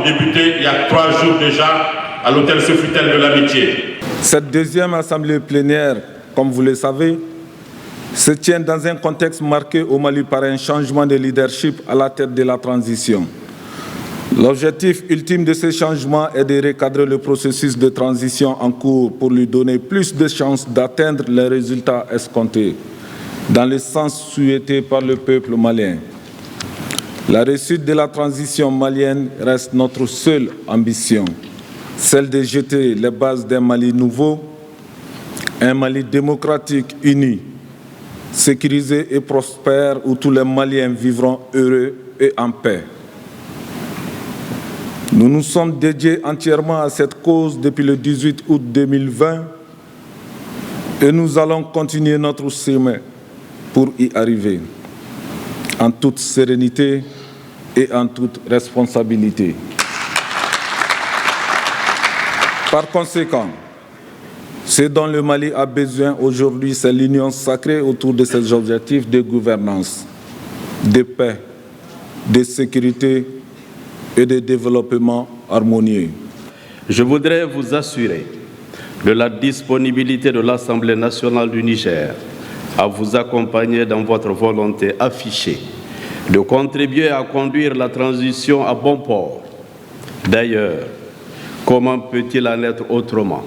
débuté il y a 3 jours déjà à l'hôtel Sofitel de l'Amitié. Cette deuxième assemblée plénière, comme vous le savez, se tient dans un contexte marqué au Mali par un changement de leadership à la tête de la transition. L'objectif ultime de ce changement est de recadrer le processus de transition en cours pour lui donner plus de chances d'atteindre les résultats escomptés dans le sens souhaité par le peuple malien. La réussite de la transition malienne reste notre seule ambition, celle de jeter les bases d'un Mali nouveau, un Mali démocratique uni, sécurisé et prospère où tous les Maliens vivront heureux et en paix. Nous nous sommes dédiés entièrement à cette cause depuis le 18 août 2020 et nous allons continuer notre chemin pour y arriver en toute sérénité et en toute responsabilité. Par conséquent, ce dont le Mali a besoin aujourd'hui, c'est l'union sacrée autour de ses objectifs de gouvernance, de paix, de sécurité et de développement harmonieux. Je voudrais vous assurer de la disponibilité de l'Assemblée nationale du Niger à vous accompagner dans votre volonté affichée de contribuer à conduire la transition à bon port. D'ailleurs, comment peut-il en être autrement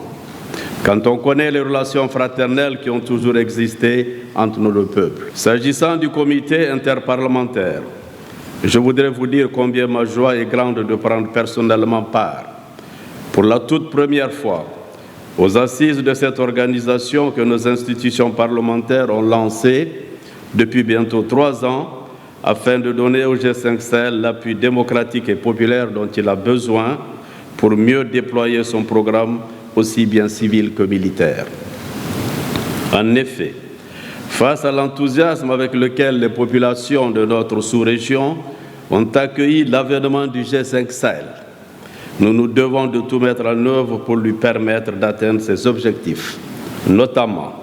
quand on connaît les relations fraternelles qui ont toujours existé entre nos deux peuples? S'agissant du comité interparlementaire, je voudrais vous dire combien ma joie est grande de prendre personnellement part, pour la toute première fois, aux assises de cette organisation que nos institutions parlementaires ont lancées depuis bientôt 3 ans, afin de donner au G5 Sahel l'appui démocratique et populaire dont il a besoin pour mieux déployer son programme aussi bien civil que militaire. En effet, face à l'enthousiasme avec lequel les populations de notre sous-région ont accueilli l'avènement du G5 Sahel, nous nous devons de tout mettre en œuvre pour lui permettre d'atteindre ses objectifs, notamment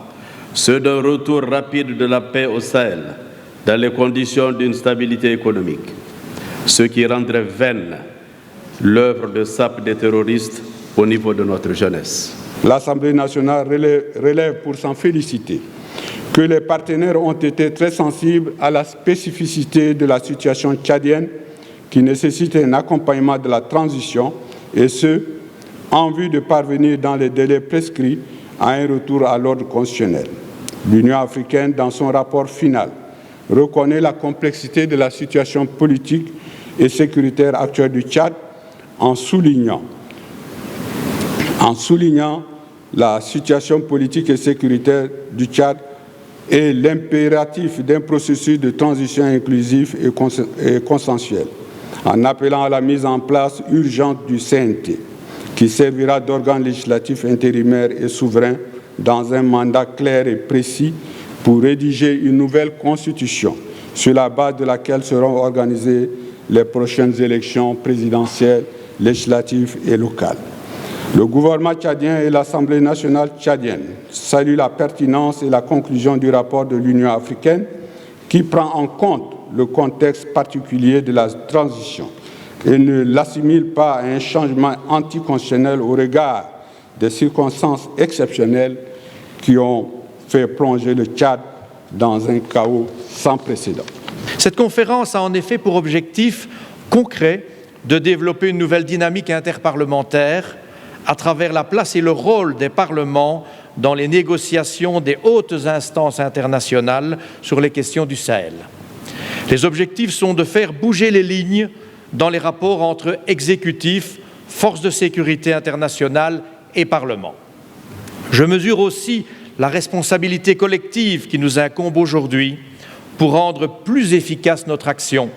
ceux d'un retour rapide de la paix au Sahel dans les conditions d'une stabilité économique, ce qui rendrait vaine l'œuvre de sape des terroristes au niveau de notre jeunesse. L'Assemblée nationale relève pour s'en féliciter que les partenaires ont été très sensibles à la spécificité de la situation tchadienne qui nécessite un accompagnement de la transition et ce, en vue de parvenir dans les délais prescrits à un retour à l'ordre constitutionnel. L'Union africaine, dans son rapport final, reconnaît la complexité de la situation politique et sécuritaire actuelle du Tchad en soulignant la situation politique et sécuritaire du Tchad et l'impératif d'un processus de transition inclusif et consensuel, en appelant à la mise en place urgente du CNT, qui servira d'organe législatif intérimaire et souverain dans un mandat clair et précis pour rédiger une nouvelle constitution sur la base de laquelle seront organisées les prochaines élections présidentielles, législatives et locales. Le gouvernement tchadien et l'Assemblée nationale tchadienne saluent la pertinence et la conclusion du rapport de l'Union africaine qui prend en compte le contexte particulier de la transition et ne l'assimile pas à un changement anticonstitutionnel au regard des circonstances exceptionnelles qui ont fait plonger le Tchad dans un chaos sans précédent. Cette conférence a en effet pour objectif concret de développer une nouvelle dynamique interparlementaire à travers la place et le rôle des parlements dans les négociations des hautes instances internationales sur les questions du Sahel. Les objectifs sont de faire bouger les lignes dans les rapports entre exécutifs, forces de sécurité internationale et Parlement. Je mesure aussi la responsabilité collective qui nous incombe aujourd'hui pour rendre plus efficace notre action,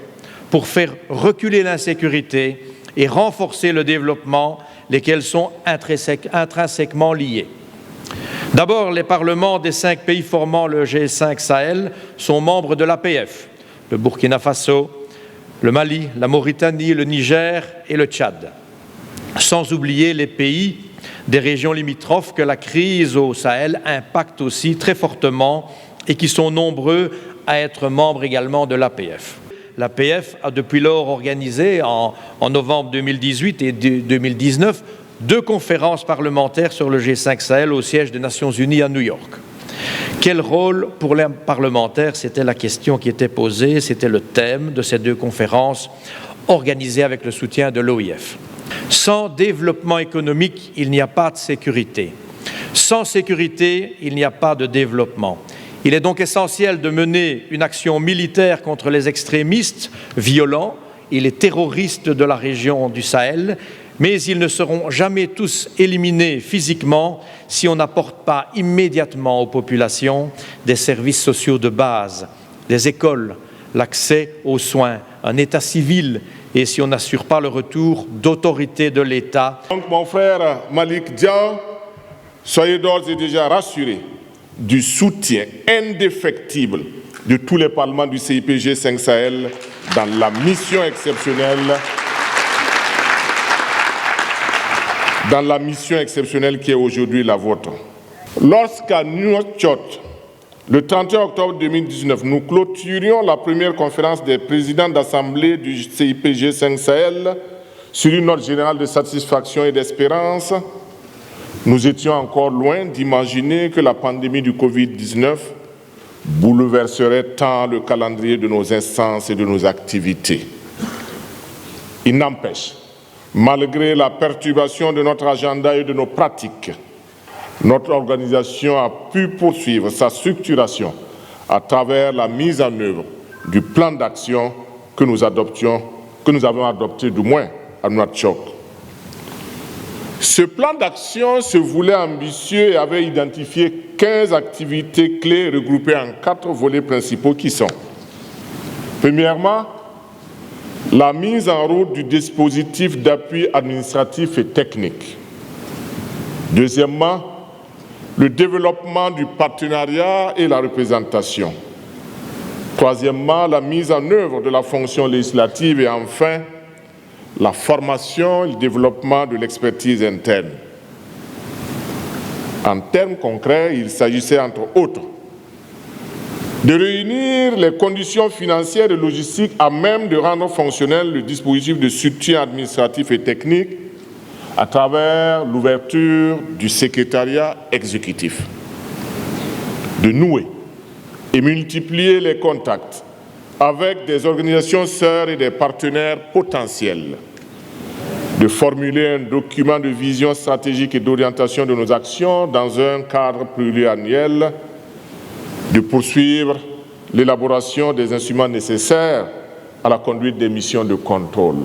pour faire reculer l'insécurité et renforcer le développement, lesquels sont intrinsèquement liés. D'abord, les parlements des 5 pays formant le G5 Sahel sont membres de l'APF, le Burkina Faso, le Mali, la Mauritanie, le Niger et le Tchad. Sans oublier les pays des régions limitrophes que la crise au Sahel impacte aussi très fortement et qui sont nombreux à être membres également de l'APF. l'APF a depuis lors organisé en novembre 2018 et 2019 2 conférences parlementaires sur le G5 Sahel au siège des Nations Unies à New York. Quel rôle pour les parlementaires? C'était la question qui était posée, c'était le thème de ces 2 conférences organisées avec le soutien de l'OIF. Sans développement économique, il n'y a pas de sécurité. Sans sécurité, il n'y a pas de développement. Il est donc essentiel de mener une action militaire contre les extrémistes violents et les terroristes de la région du Sahel, mais ils ne seront jamais tous éliminés physiquement si on n'apporte pas immédiatement aux populations des services sociaux de base, des écoles, l'accès aux soins, un état civil et si on n'assure pas le retour d'autorités de l'État. Donc mon frère Malik Diaw, soyez d'ores et déjà rassurés du soutien indéfectible de tous les parlements du CIPG 5 Sahel dans la mission exceptionnelle qui est aujourd'hui la vôtre. Lorsqu'à Nouakchott, le 31 octobre 2019, nous clôturions la première conférence des présidents d'assemblée du CIPG 5 Sahel sur une note générale de satisfaction et d'espérance, nous étions encore loin d'imaginer que la pandémie du Covid-19 bouleverserait tant le calendrier de nos instances et de nos activités. Il n'empêche, malgré la perturbation de notre agenda et de nos pratiques, notre organisation a pu poursuivre sa structuration à travers la mise en œuvre du plan d'action que nous avons adopté du moins à Nouakchott. Ce plan d'action se voulait ambitieux et avait identifié 15 activités clés regroupées en 4 volets principaux qui sont: premièrement, la mise en route du dispositif d'appui administratif et technique. Deuxièmement, le développement du partenariat et la représentation. Troisièmement, la mise en œuvre de la fonction législative et enfin, la formation et le développement de l'expertise interne. En termes concrets, il s'agissait entre autres de réunir les conditions financières et logistiques à même de rendre fonctionnel le dispositif de soutien administratif et technique à travers l'ouverture du secrétariat exécutif, de nouer et multiplier les contacts avec des organisations sœurs et des partenaires potentiels, de formuler un document de vision stratégique et d'orientation de nos actions dans un cadre pluriannuel, de poursuivre l'élaboration des instruments nécessaires à la conduite des missions de contrôle.